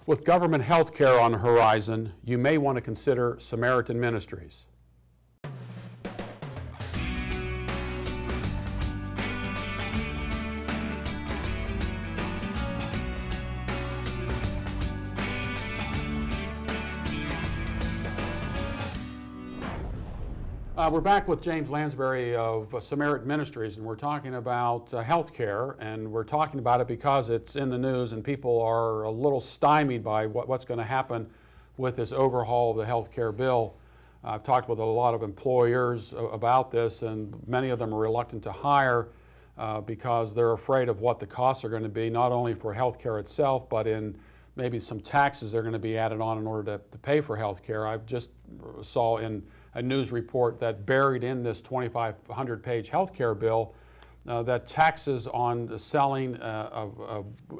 With government health care on the horizon, you may want to consider Samaritan Ministries. We're back with James Lansberry of Samaritan Ministries, and we're talking about health care, and we're talking about it because it's in the news and people are a little stymied by what's going to happen with this overhaul of the health care bill. I've talked with a lot of employers about this, and many of them are reluctant to hire because they're afraid of what the costs are going to be, not only for health care itself, but in maybe some taxes they're going to be added on in order to pay for health care. I just saw in a news report that buried in this 2,500-page health care bill that taxes on the selling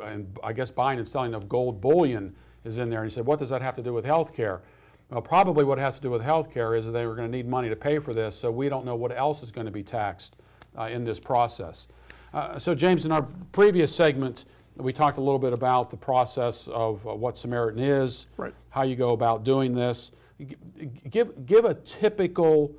and I guess buying and selling of gold bullion is in there. And he said, what does that have to do with health care? Well, probably what it has to do with health care is that they were going to need money to pay for this, so we don't know what else is going to be taxed in this process. So James, in our previous segment, we talked a little bit about the process of what Samaritan is, right, how you go about doing this. Give a typical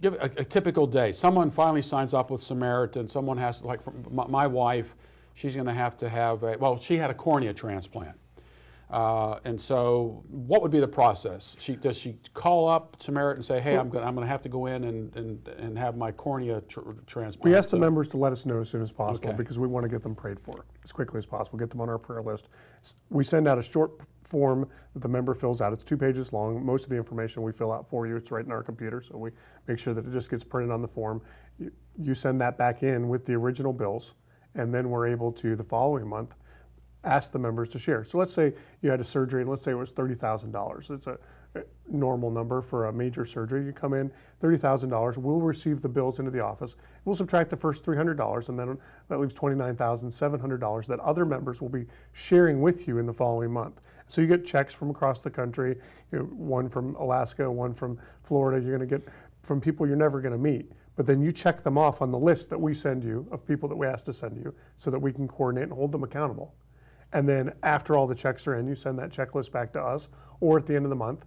typical day. Someone finally signs up with Samaritan. Someone has to, like my wife, she's going to have well, she had a cornea transplant. And so what would be the process? Does she call up Samaritan and say, hey, I'm going to have to go in and have my cornea transplant? We ask the members to let us know as soon as possible, okay, because we want to get them prayed for as quickly as possible, get them on our prayer list. We send out a short form that the member fills out. It's 2 pages long. Most of the information we fill out for you. It's right in our computer, so we make sure that it just gets printed on the form. You send that back in with the original bills, and then we're able to, the following month, ask the members to share. So let's say you had a surgery, and let's say it was $30,000. It's a normal number for a major surgery. You come in, $30,000. We'll receive the bills into the office. We'll subtract the first $300, and then that leaves $29,700 that other members will be sharing with you in the following month. So you get checks from across the country, one from Alaska, one from Florida. You're going to get from people you're never going to meet. But then you check them off on the list that we send you of people that we ask to send you so that we can coordinate and hold them accountable. And then after all the checks are in, you send that checklist back to us, or at the end of the month,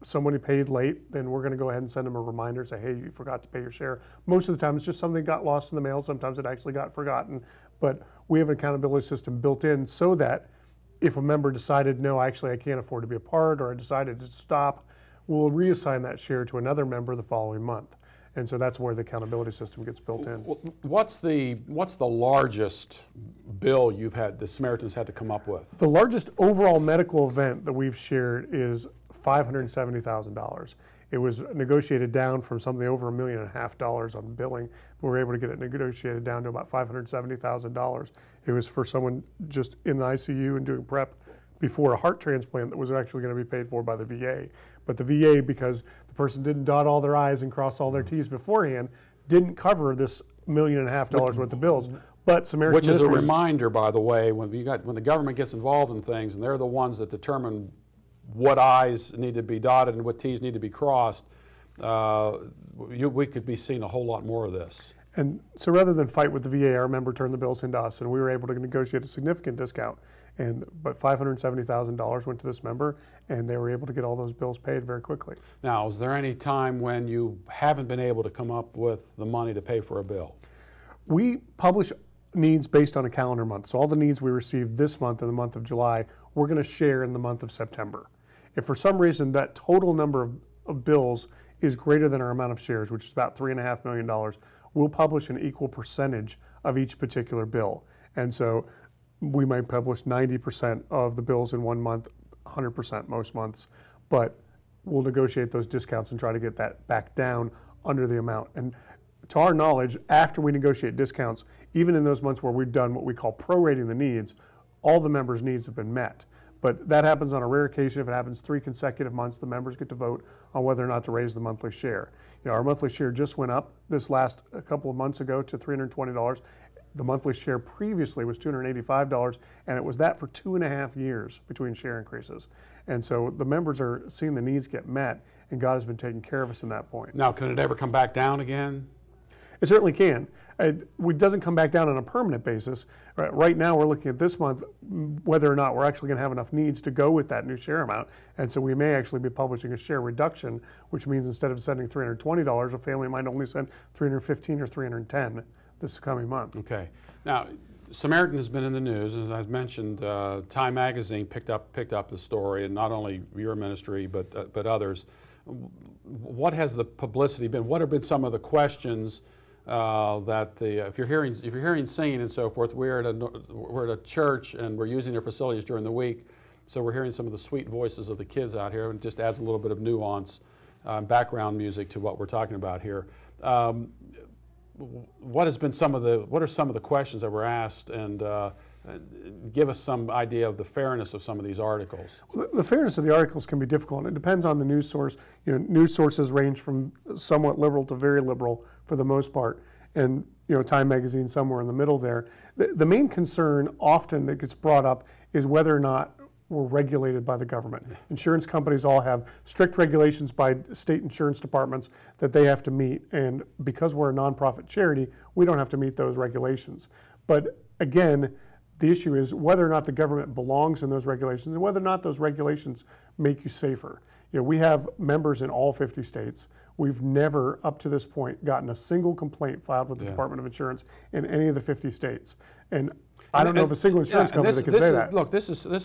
somebody paid late, then we're going to go ahead and send them a reminder, say, hey, you forgot to pay your share. Most of the time it's just something got lost in the mail. Sometimes it actually got forgotten. But we have an accountability system built in so that if a member decided, no, actually I can't afford to be a part, or I decided to stop, we'll reassign that share to another member the following month. And so that's where the accountability system gets built in. What's the largest bill the Samaritans had to come up with? The largest overall medical event that we've shared is $570,000. It was negotiated down from something over $1.5 million on billing. We were able to get it negotiated down to about $570,000. It was for someone just in the ICU and doing prep before a heart transplant that was actually going to be paid for by the VA. But the VA, because the person didn't dot all their I's and cross all their T's beforehand, didn't cover this $1.5 million worth of bills. But Samaritan Ministries, which is a reminder, by the way, when the government gets involved in things, and they're the ones that determine what I's need to be dotted and what T's need to be crossed, we could be seeing a whole lot more of this. And so rather than fight with the VA, our member turned the bills into us, and we were able to negotiate a significant discount. But $570,000 went to this member, and they were able to get all those bills paid very quickly. Now, is there any time when you haven't been able to come up with the money to pay for a bill? We publish needs based on a calendar month. So all the needs we received this month in the month of July, we're going to share in the month of September. If for some reason that total number of bills is greater than our amount of shares, which is about $3.5 million, we'll publish an equal percentage of each particular bill. And so we might publish 90% of the bills in one month, 100% most months, but we'll negotiate those discounts and try to get that back down under the amount. And to our knowledge, after we negotiate discounts, even in those months where we've done what we call prorating the needs, all the members' needs have been met. But that happens on a rare occasion. If it happens 3 consecutive months, the members get to vote on whether or not to raise the monthly share. Our monthly share just went up this last a couple of months ago to $320. The monthly share previously was $285, and it was that for 2.5 years between share increases. And so the members are seeing the needs get met, and God has been taking care of us in that point. Now, can it ever come back down again? It certainly can. It doesn't come back down on a permanent basis. Right now, we're looking at this month whether or not we're actually going to have enough needs to go with that new share amount. And so we may actually be publishing a share reduction, which means instead of sending $320, a family might only send $315 or $310 this coming month. Okay. Now, Samaritan has been in the news, as I mentioned. Time Magazine picked up the story, and not only your ministry but others. What has the publicity been? What have been some of the questions that if you're hearing singing and so forth? We're at a church and we're using their facilities during the week, so we're hearing some of the sweet voices of the kids out here, and it just adds a little bit of nuance, background music to what we're talking about here. What are some of the questions that were asked, and give us some idea of the fairness of some of these articles? Well, the fairness of the articles can be difficult, and it depends on the news source. News sources range from somewhat liberal to very liberal for the most part, and Time Magazine somewhere in the middle there. The main concern often that gets brought up is whether or not we're regulated by the government. Insurance companies all have strict regulations by state insurance departments that they have to meet, and because we're a nonprofit charity, we don't have to meet those regulations. But again, the issue is whether or not the government belongs in those regulations and whether or not those regulations make you safer. We have members in all 50 states. We've never, up to this point, gotten a single complaint filed with the Department of Insurance in any of the 50 states. And I don't know of a single insurance company that can say that. Look, this is a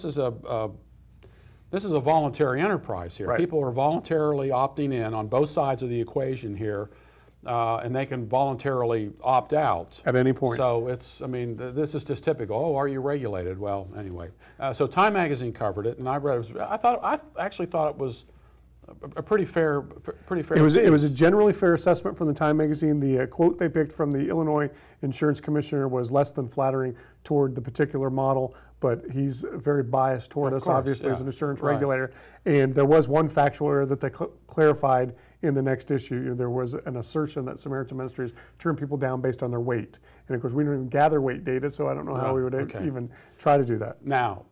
voluntary enterprise here. Right. People are voluntarily opting in on both sides of the equation here. And they can voluntarily opt out at any point. So this is just typical. Oh, are you regulated? Well, anyway. So Time Magazine covered it, and I read it. I actually thought it was a pretty fair. It was a generally fair assessment from the Time Magazine. The quote they picked from the Illinois Insurance Commissioner was less than flattering toward the particular model, but he's very biased toward us, obviously, as an insurance regulator. And there was one factual error that they clarified in the next issue. There was an assertion that Samaritan Ministries turned people down based on their weight. And of course, we don't even gather weight data, so I don't know how we would even try to do that. Now,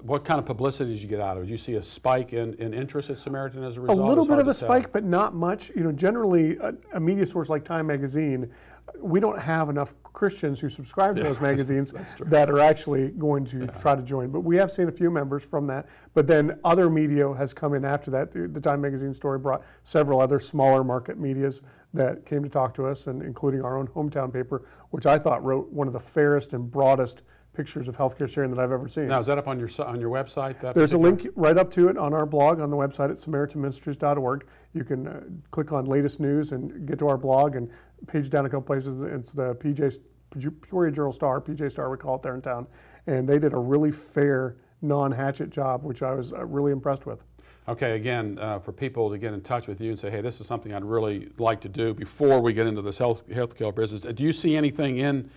what kind of publicity did you get out of it? Did you see a spike in interest at Samaritan as a result? A little bit of a spike, but not much. Generally, a media source like Time Magazine, we don't have enough Christians who subscribe to those magazines that are actually going to try to join. But we have seen a few members from that. But then other media has come in after that. The Time Magazine story brought several other smaller market medias that came to talk to us, and including our own hometown paper, which I thought wrote one of the fairest and broadest pictures of healthcare sharing that I've ever seen. Now, is that up on your website? There's a link right up to it on our blog on the website at SamaritanMinistries.org. You can click on latest news and get to our blog, and page down a couple places. It's the Peoria Journal-Star, PJ Star we call it there in town, and they did a really fair, non-hatchet job, which I was really impressed with. Okay, again, for people to get in touch with you and say, hey, this is something I'd really like to do before we get into this healthcare business. Do you see anything in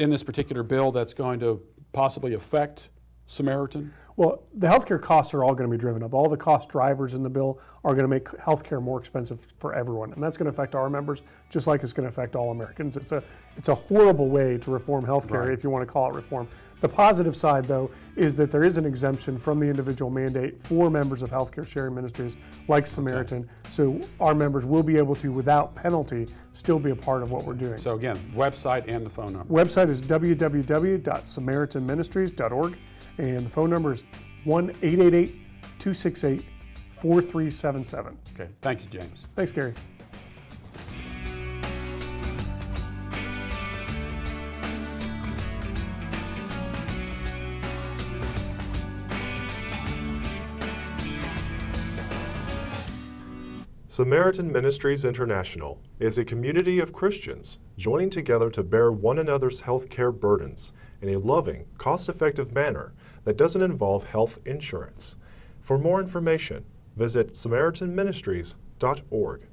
this particular bill that's going to possibly affect Samaritan? Well, the healthcare costs are all going to be driven up. All the cost drivers in the bill are going to make healthcare more expensive for everyone, and that's going to affect our members just like it's going to affect all Americans. It's a horrible way to reform healthcare, if you want to call it reform. The positive side, though, is that there is an exemption from the individual mandate for members of healthcare sharing ministries like Samaritan, so our members will be able to, without penalty, still be a part of what we're doing. So again, website and the phone number. Website is www.samaritanministries.org, and the phone number is 1-888-268-4377. Okay, thank you, James. Thanks, Gary. Samaritan Ministries International is a community of Christians joining together to bear one another's health care burdens in a loving, cost-effective manner that doesn't involve health insurance. For more information, visit SamaritanMinistries.org.